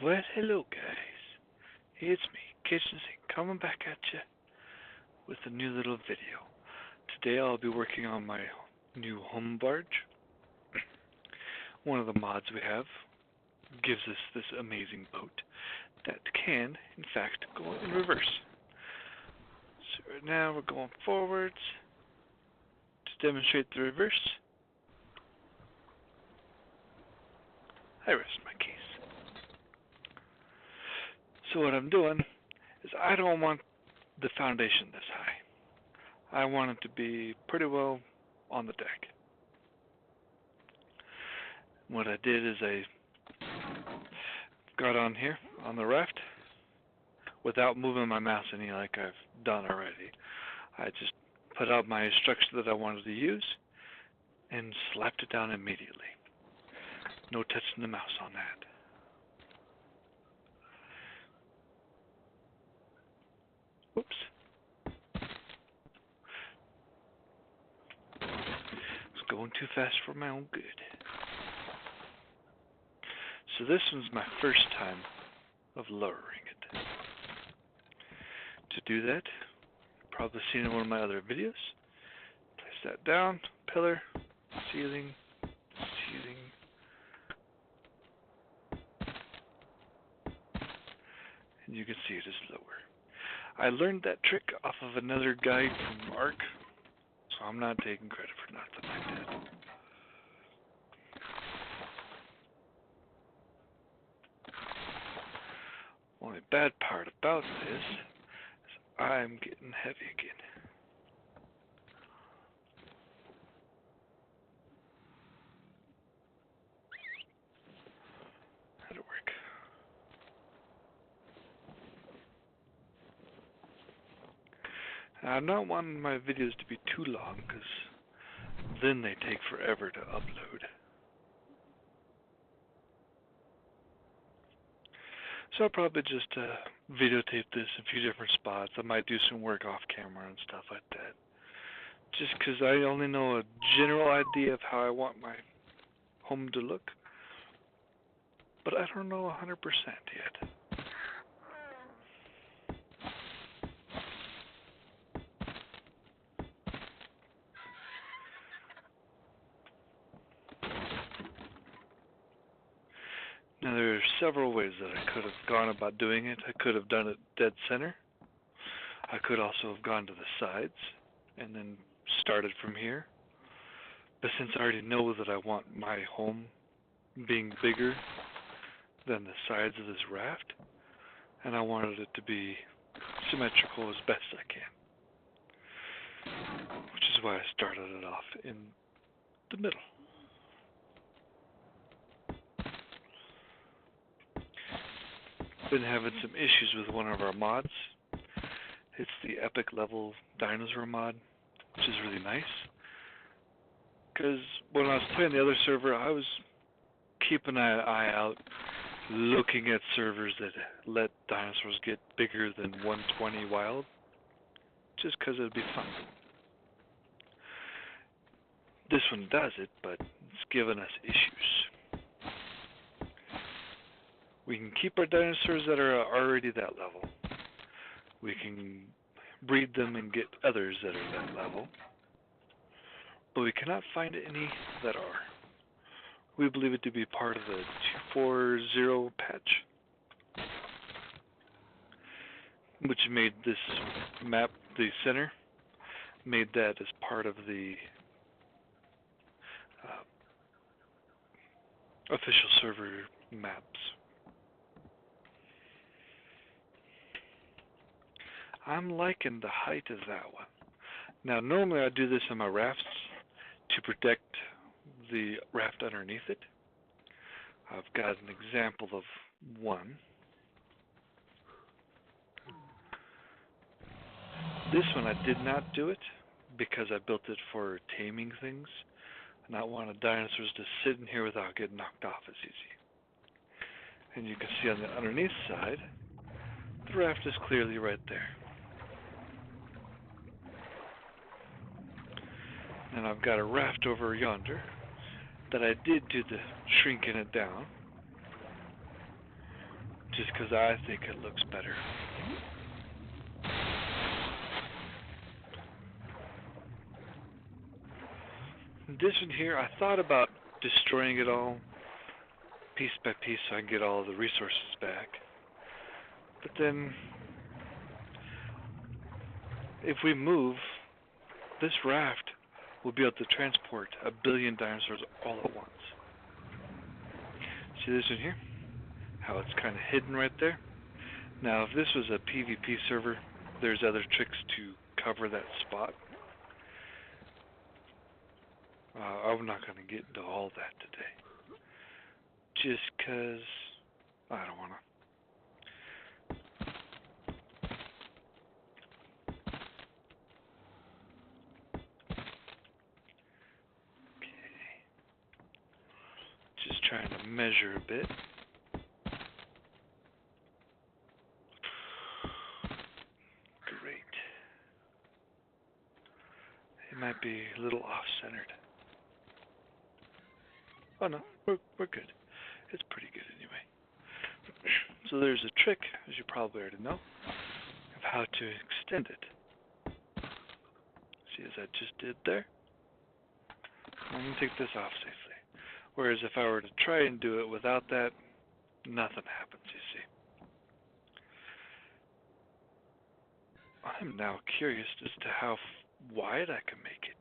Well, hello guys. It's me, Kitchen Sink, coming back at you with a new little video. Today I'll be working on my new home barge. One of the mods we have gives us this amazing boat that can, in fact, go in reverse. So right now we're going forwards to demonstrate the reverse. I rest my case. So what I'm doing is I don't want the foundation this high. I want it to be pretty well on the deck. What I did is I got on here on the raft without moving my mouse any like I've done already. I just put out my structure that I wanted to use and slapped it down immediately. No touching the mouse on that. Whoops. It's going too fast for my own good. So this one's my first time of lowering it. To do that, you've probably seen in one of my other videos. Place that down, pillar, ceiling, ceiling. And you can see it is lower. I learned that trick off of another guide from Ark, so I'm not taking credit for nothing like that. Only bad part about this is I'm getting heavy again. How'd it work? I'm not wanting my videos to be too long because then they take forever to upload. So I'll probably just videotape this in a few different spots. I might do some work off camera and stuff like that. Just because I only know a general idea of how I want my home to look. But I don't know 100% yet. Now there are several ways that I could have gone about doing it. I could have done it dead center. I could also have gone to the sides and then started from here. But since I already know that I want my home being bigger than the sides of this raft, and I wanted it to be symmetrical as best I can, which is why I started it off in the middle. Been having some issues with one of our mods. It's the epic level dinosaur mod, which is really nice. Because when I was playing the other server, I was keeping an eye out, looking at servers that let dinosaurs get bigger than 120 wild, just because it would be fun. This one does it, but it's giving us issues. We can keep our dinosaurs that are already that level. We can breed them and get others that are that level. But we cannot find any that are. We believe it to be part of the 240 patch, which made this map, the center, made that as part of the official server maps. I'm liking the height of that one. Now, normally I do this on my rafts to protect the raft underneath it. I've got an example of one. This one I did not do it because I built it for taming things. I not want dinosaurs to sit in here without getting knocked off as easy. And you can see on the underneath side, the raft is clearly right there. And I've got a raft over yonder that I did do the shrinking it down. just because I think it looks better. This one here, I thought about destroying it all piece by piece so I can get all the resources back. But then, if we move, this raft will be able to transport 1 billion dinosaurs all at once. See this one here? How it's kind of hidden right there? Now, if this was a PvP server, there's other tricks to cover that spot. I'm not going to get into all that today. Just because I don't want to. Just trying to measure a bit. Great. It might be a little off-centered. Oh no, we're good. It's pretty good anyway. So there's a trick, as you probably already know, of how to extend it. See, as I just did there. I'm going to take this off safely. Whereas if I were to try and do it without that, nothing happens, you see. I'm now curious as to how wide I can make it.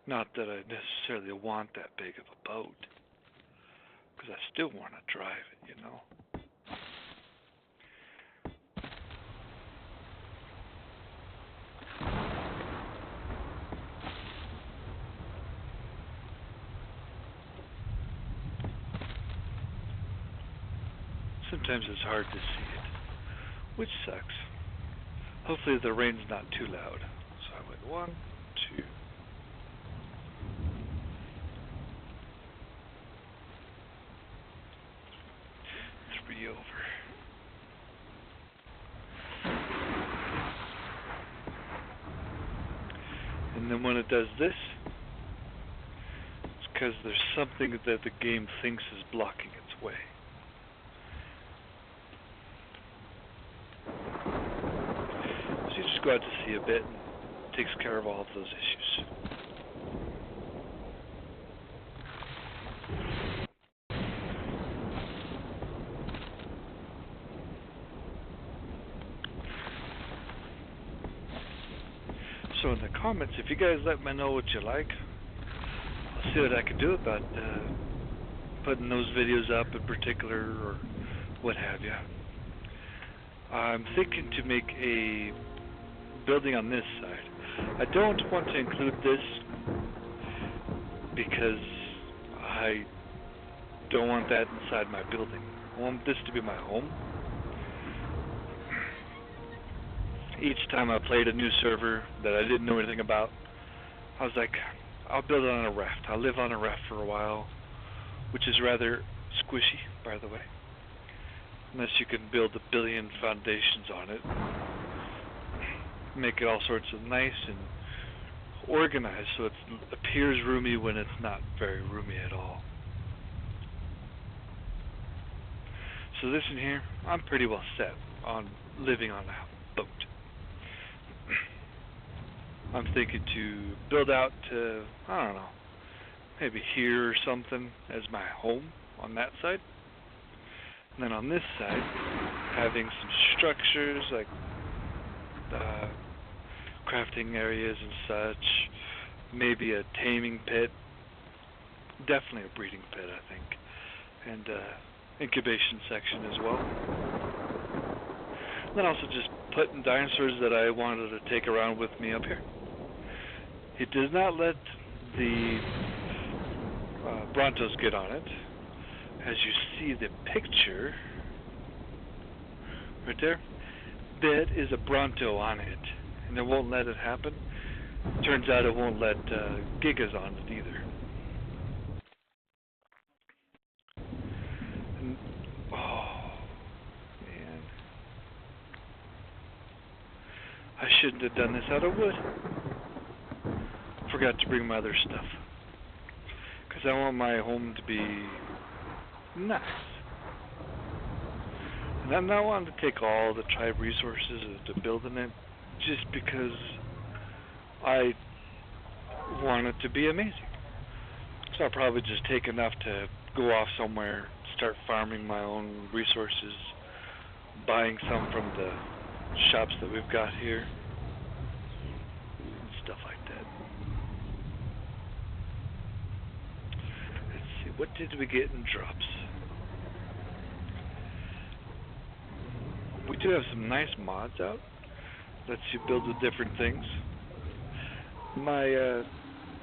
Not that I necessarily want that big of a boat, because I still want to drive it, you know. Sometimes it's hard to see it, which sucks. Hopefully the rain's not too loud. So I went 1, 2. 3 over. And then when it does this, it's because there's something that the game thinks is blocking its way. So you just go out to sea a bit, and it takes care of all of those issues. So in the comments, if you guys let me know what you like, I'll see what I can do about putting those videos up in particular, or what have you. I'm thinking to make a building on this side. I don't want to include this because I don't want that inside my building. I want this to be my home. Each time I played a new server that I didn't know anything about, I was like, I'll build it on a raft. I'll live on a raft for a while, which is rather squishy, by the way. Unless you can build 1 billion foundations on it. Make it all sorts of nice and organized so it appears roomy when it's not very roomy at all. So this in here, I'm pretty well set on living on a boat. I'm thinking to build out to, I don't know, maybe here or something as my home on that side. And then on this side, having some structures like crafting areas and such, maybe a taming pit, definitely a breeding pit, I think, and incubation section as well. And then also just putting dinosaurs that I wanted to take around with me up here. It does not let the Brontos get on it. As you see the picture right there, that is a Bronto on it, and it won't let it happen. Turns out it won't let Gigas on it either. And, oh man, I shouldn't have done this out of wood. Forgot to bring my other stuff, because I want my home to be nice. And I'm not wanting to take all the tribe resources to building it just because I want it to be amazing. So I'll probably just take enough to go off somewhere, start farming my own resources, buying some from the shops that we've got here, and stuff like that. Let's see, what did we get in drops? We do have some nice mods out. Lets you build with different things.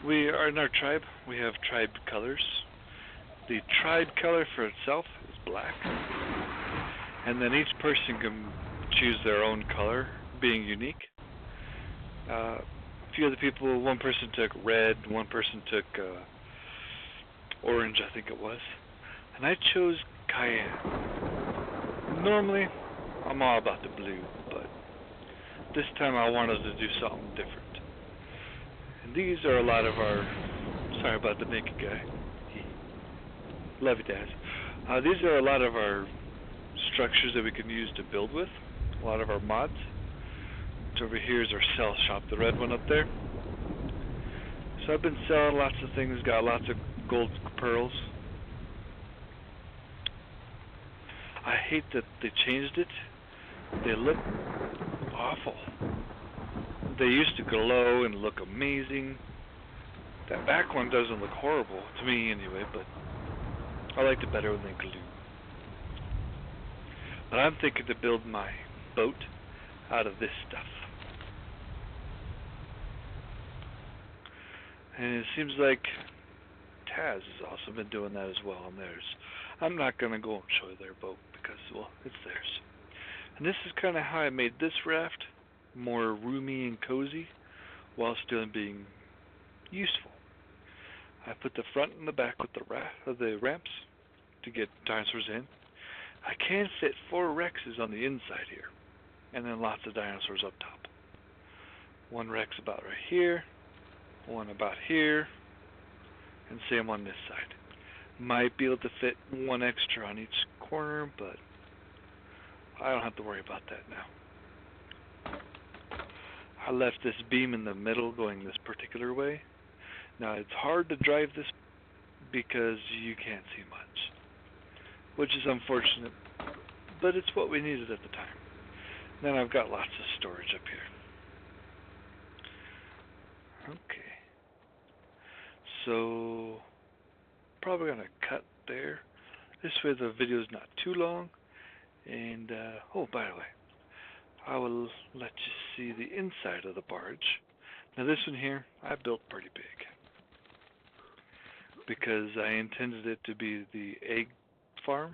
We are in our tribe. We have tribe colors. The tribe color for itself is black, and then each person can choose their own color, being unique. A few of the people, one person took red, one person took orange, I think it was, and I chose cayenne. Normally, I'm all about the blue, but this time I wanted to do something different. And these are a lot of our, sorry about the naked guy. Love you, Dad. These are a lot of our structures that we can use to build with, a lot of our mods. So over here is our sell shop, the red one up there. So I've been selling lots of things, got lots of gold pearls. I hate that they changed it. They look awful. They used to glow and look amazing. That back one doesn't look horrible, to me anyway, but I liked it better when they glue. But I'm thinking to build my boat out of this stuff. And it seems like Taz has also been doing that as well on theirs. I'm not going to go and show you their boat because, well, it's theirs. And this is kind of how I made this raft more roomy and cozy while still being useful. I put the front and the back with the ramps to get dinosaurs in. I can fit 4 Rexes on the inside here, and then lots of dinosaurs up top. 1 Rex about right here, 1 about here, and same on this side. Might be able to fit 1 extra on each corner, but I don't have to worry about that now. I left this beam in the middle going this particular way. Now it's hard to drive this because you can't see much, which is unfortunate, but it's what we needed at the time. Then I've got lots of storage up here. Okay. So, probably going to cut there. This way the video is not too long. And, oh, by the way, I will let you see the inside of the barge. Now this one here, I built pretty big, because I intended it to be the egg farm.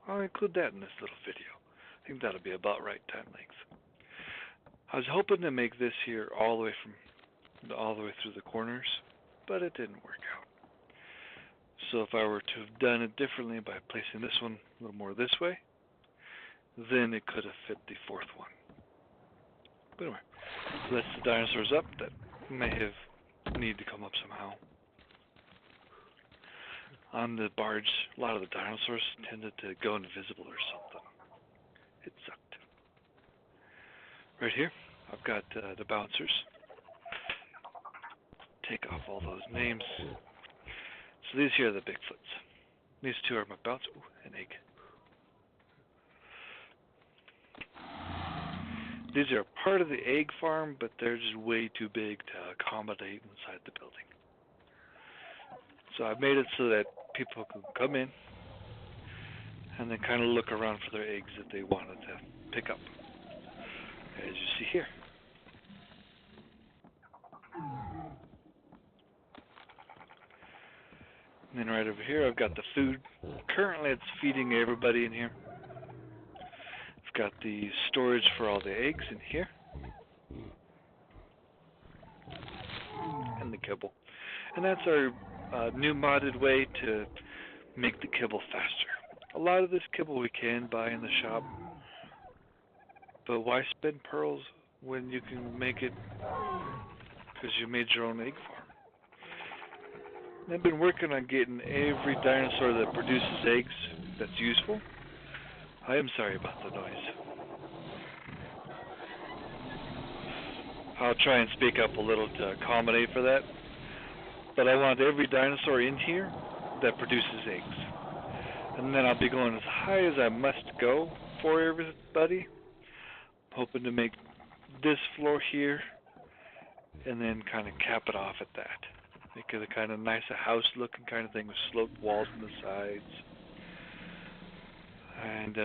I'll include that in this little video. I think that'll be about right time length. I was hoping to make this here all the way through the corners, but it didn't work out. So if I were to have done it differently by placing this one a little more this way, then it could have fit the 4th one. But anyway, lets the dinosaurs up that may have need to come up somehow. On the barge, a lot of the dinosaurs tended to go invisible or something. It sucked. Right here, I've got the bouncers. Take off all those names. So these here are the Bigfoots. These 2 are my bouncers. Ooh, an egg. These are part of the egg farm, but they're just way too big to accommodate inside the building. So I made it so that people could come in and then kind of look around for their eggs that they wanted to pick up, as you see here. And then right over here, I've got the food. Currently, it's feeding everybody in here. I've got the storage for all the eggs in here. And the kibble. And that's our new modded way to make the kibble faster. A lot of this kibble we can buy in the shop, but why spend pearls when you can make it because you made your own egg farm? I've been working on getting every dinosaur that produces eggs that's useful. I am sorry about the noise. I'll try and speak up a little to accommodate for that. But I want every dinosaur in here that produces eggs. And then I'll be going as high as I must go for everybody. Hoping to make this floor here and then kind of cap it off at that. Make it a kind of nice house looking kind of thing with sloped walls on the sides. And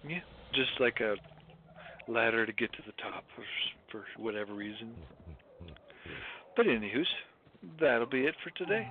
yeah, just like a ladder to get to the top for whatever reason. But anywho's, that'll be it for today.